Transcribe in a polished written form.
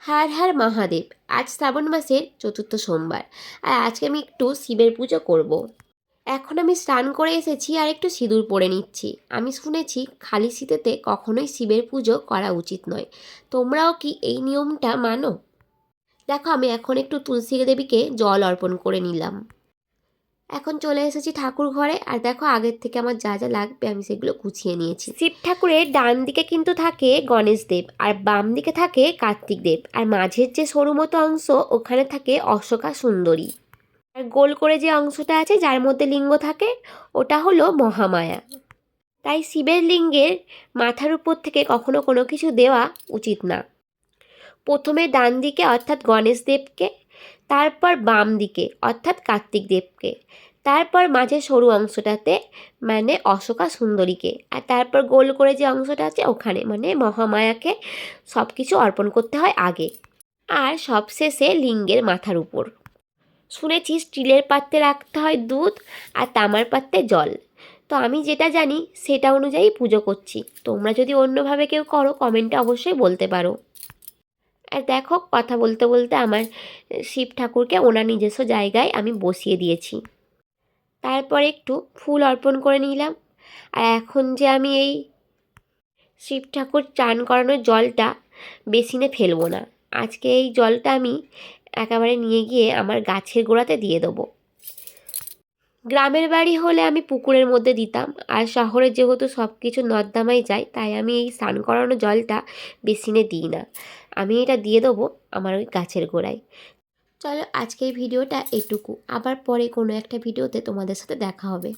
হর হর মহাদেব। আজ শ্রাবণ মাসের চতুর্থ সোমবার, আর আজকে আমি একটু শিবের পুজো করব। এখন আমি স্নান করে এসেছি আর একটু সিঁদুর পরে নিচ্ছি। আমি শুনেছি খালি শীতেতে কখনোই শিবের পুজো করা উচিত নয়। তোমরাও কি এই নিয়মটা মানো? দেখো, আমি এখন একটু তুলসী দেবীকে জল অর্পণ করে নিলাম। এখন চলে এসেছি ঠাকুর ঘরে, আর দেখো আগের থেকে আমার যা যা লাগবে আমি সেগুলো গুছিয়ে নিয়েছি। শিব ঠাকুরের ডান দিকে কিন্তু থাকে গণেশ দেব, আর বাম দিকে থাকে কার্তিক দেব, আর মাঝের যে সরু মতো অংশ ওখানে থাকে অশোকা সুন্দরী, আর গোল করে যে অংশটা আছে যার মধ্যে লিঙ্গ থাকে ওটা হলো মহামায়া। তাই শিবের লিঙ্গের মাথার উপর থেকে কখনো কোনো কিছু দেওয়া উচিত না। প্রথমে ডান দিকে অর্থাৎ গণেশ দেবকে, তারপর বাম দিকে অর্থাৎ কার্তিক দেবকে, তারপর মাঝের সরু অংশটাতে মানে অশোকা সুন্দরীকে, আর তারপর গোল করে যে অংশটা আছে ওখানে মানে মহামায়াকে সব কিছু অর্পণ করতে হয় আগে, আর সবশেষে লিঙ্গের মাথার উপর। শুনেছি স্টিলের পাত্রে রাখতে হয় দুধ আর তামার পাত্রে জল। তো আমি যেটা জানি সেটা অনুযায়ী পুজো করছি। তোমরা যদি অন্যভাবে কেউ করো কমেন্টে অবশ্যই বলতে পারো। আর দেখো, কথা বলতে বলতে আমার শিব ঠাকুরকে ওনার নিজস্ব জায়গায় আমি বসিয়ে দিয়েছি। তারপর একটু ফুল অর্পণ করে নিলাম। আর এখন যে আমি এই শিব ঠাকুর চান করানোর জলটা বেসিনে ফেলবো না, আজকে এই জলটা আমি একেবারে নিয়ে গিয়ে আমার গাছের গোড়াতে দিয়ে দেবো। গ্রামের বাড়ি হলে আমি পুকুরের মধ্যে দিতাম, আর শহরে যেহেতু সব কিছু নর্দমায় যায় তাই আমি এই স্নান করানো জলটা বেসিনে দিই না, আমি এটা দিয়ে দেবো আমার ওই গাছের গোড়ায়। চলো, আজকে এই ভিডিওটা এটুকু। আবার পরে কোনো একটা ভিডিওতে তোমাদের সাথে দেখা হবে।